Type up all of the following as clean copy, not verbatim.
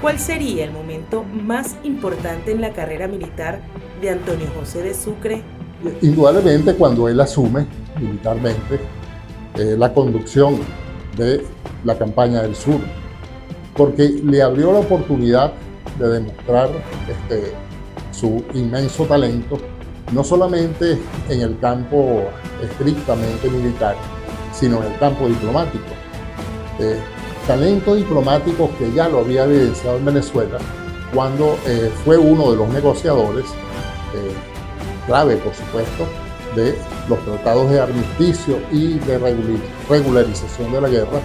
¿Cuál sería el momento más importante en la carrera militar de Antonio José de Sucre? Indudablemente cuando él asume militarmente la conducción de la campaña del sur, porque le abrió la oportunidad de demostrar su inmenso talento, no solamente en el campo estrictamente militar, sino en el campo diplomático. Talento diplomático que ya lo había evidenciado en Venezuela cuando fue uno de los negociadores, clave por supuesto, de los tratados de armisticio y de regularización de la guerra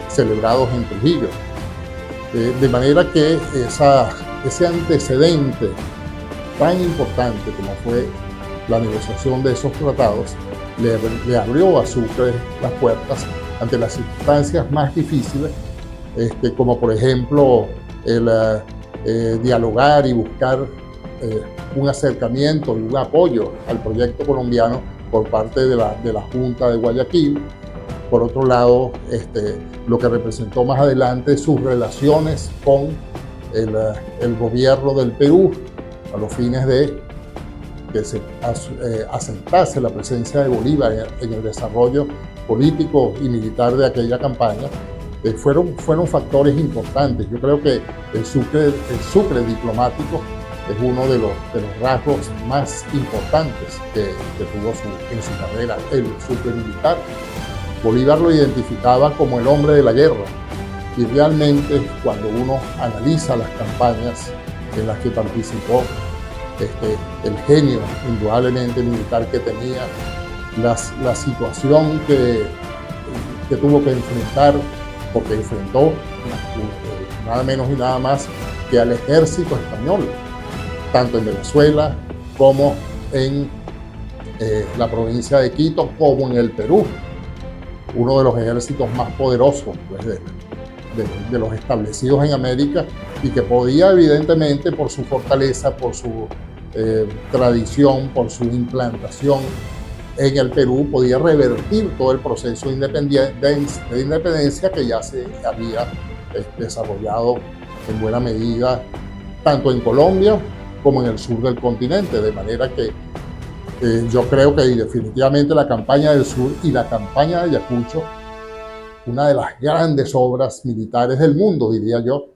celebrados en Trujillo. De manera que ese antecedente tan importante como fue la negociación de esos tratados le abrió a Sucre las puertas ante las circunstancias más difíciles, como por ejemplo el dialogar y buscar un acercamiento y un apoyo al proyecto colombiano por parte de la Junta de Guayaquil. Por otro lado, lo que representó más adelante sus relaciones con el gobierno del Perú a los fines de que se asentase la presencia de Bolívar en el desarrollo político y militar de aquella campaña, fueron factores importantes. Yo creo que el Sucre diplomático es uno de los rasgos más importantes que tuvo en su carrera, el Sucre militar. Bolívar lo identificaba como el hombre de la guerra, y realmente cuando uno analiza las campañas en las que participó, el genio indudablemente militar que tenía, la situación que tuvo que enfrentar, porque enfrentó nada menos y nada más que al ejército español, tanto en Venezuela como en la provincia de Quito, como en el Perú, uno de los ejércitos más poderosos pues, de los establecidos en América, y que podía evidentemente por su fortaleza, por su tradición, por su implantación en el Perú, podía revertir todo el proceso de independencia que ya se había desarrollado en buena medida tanto en Colombia como en el sur del continente, de manera que yo creo que definitivamente la campaña del sur y la campaña de Ayacucho, una de las grandes obras militares del mundo, diría yo,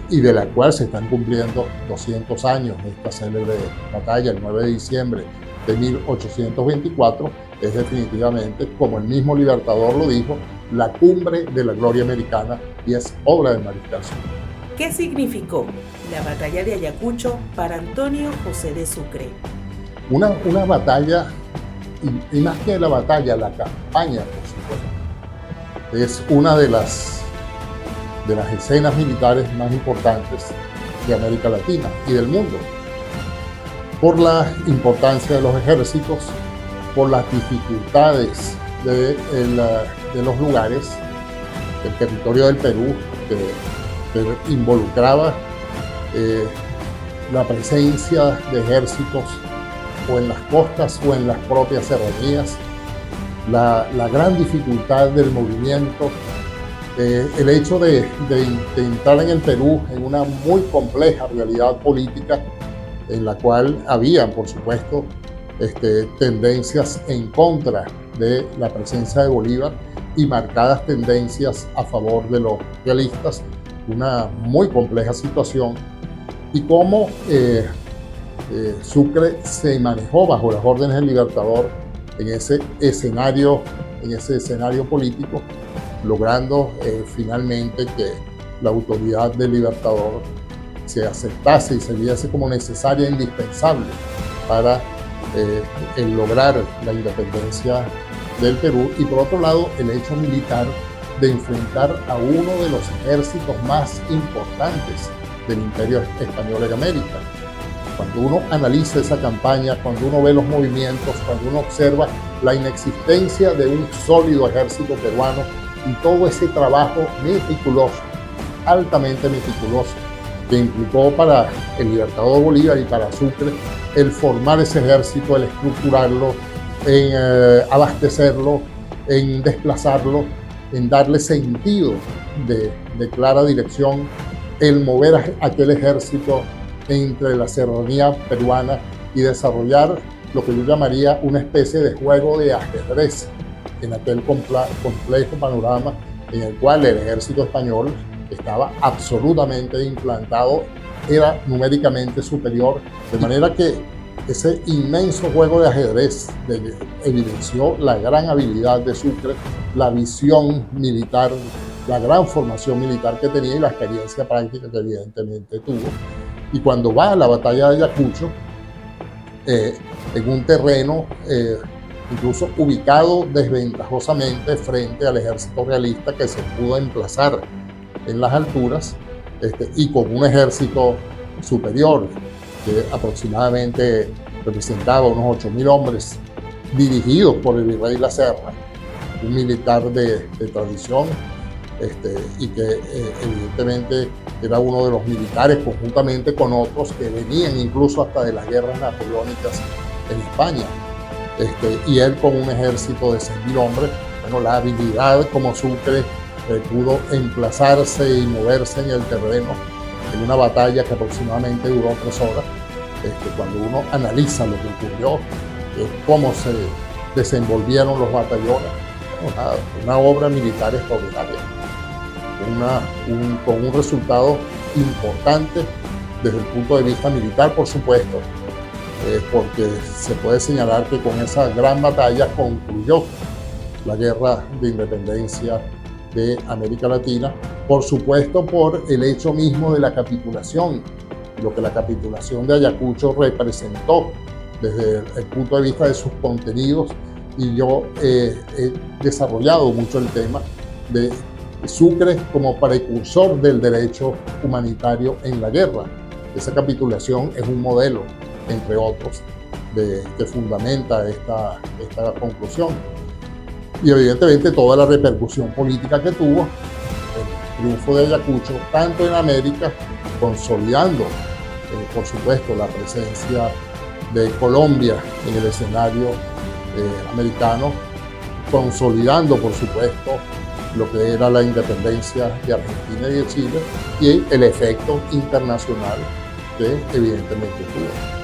y de la cual se están cumpliendo 200 años de esta célebre batalla, el 9 de diciembre de 1824, es definitivamente, como el mismo Libertador lo dijo, la cumbre de la gloria americana, y es obra de Mariscal Sucre. ¿Qué significó la batalla de Ayacucho para Antonio José de Sucre? Una batalla, y más que la batalla, la campaña, por supuesto, es una de las escenas militares más importantes de América Latina y del mundo, por la importancia de los ejércitos, por las dificultades de los lugares, el territorio del Perú, que involucraba la presencia de ejércitos o en las costas o en las propias serranías, la gran dificultad del movimiento, el hecho de entrar en el Perú en una muy compleja realidad política en la cual habían, por supuesto, tendencias en contra de la presencia de Bolívar y marcadas tendencias a favor de los realistas, una muy compleja situación, y cómo Sucre se manejó bajo las órdenes del Libertador en ese escenario político, logrando finalmente que la autoridad del Libertador se aceptase y se viese como necesaria e indispensable para el lograr la independencia del Perú, y por otro lado el hecho militar de enfrentar a uno de los ejércitos más importantes del Imperio Español en América. Cuando uno analiza esa campaña, cuando uno ve los movimientos, cuando uno observa la inexistencia de un sólido ejército peruano y todo ese trabajo meticuloso, altamente meticuloso, que implicó para el Libertador Bolívar y para Sucre el formar ese ejército, el estructurarlo, en abastecerlo, en desplazarlo, en darle sentido de clara dirección, el mover aquel ejército entre la serranía peruana y desarrollar lo que yo llamaría una especie de juego de ajedrez en aquel complejo panorama en el cual el ejército español estaba absolutamente implantado, era numéricamente superior, de manera que ese inmenso juego de ajedrez evidenció la gran habilidad de Sucre, la visión militar, la gran formación militar que tenía y la experiencia práctica que evidentemente tuvo. Y cuando va a la batalla de Ayacucho, en un terreno incluso ubicado desventajosamente frente al ejército realista que se pudo emplazar en las alturas y con un ejército superior que aproximadamente representaba unos 8.000 hombres dirigidos por el virrey La Serra, un militar de tradición y que evidentemente era uno de los militares conjuntamente con otros que venían incluso hasta de las guerras napoleónicas en España. Y él con un ejército de 6.000 hombres, bueno, la habilidad como Sucre pudo emplazarse y moverse en el terreno en una batalla que aproximadamente duró 3 horas. Cuando uno analiza lo que ocurrió, cómo se desenvolvieron los batallones, una obra militar extraordinaria, con un resultado importante desde el punto de vista militar, por supuesto, porque se puede señalar que con esa gran batalla concluyó la guerra de independencia de América Latina, por supuesto por el hecho mismo de la capitulación, lo que la capitulación de Ayacucho representó desde el punto de vista de sus contenidos, y yo he desarrollado mucho el tema de Sucre como precursor del derecho humanitario en la guerra. Esa capitulación es un modelo, entre otros, que fundamenta esta conclusión. Y evidentemente toda la repercusión política que tuvo el triunfo de Ayacucho, tanto en América, consolidando, por supuesto, la presencia de Colombia en el escenario americano, consolidando, por supuesto, lo que era la independencia de Argentina y de Chile, y el efecto internacional que evidentemente tuvo.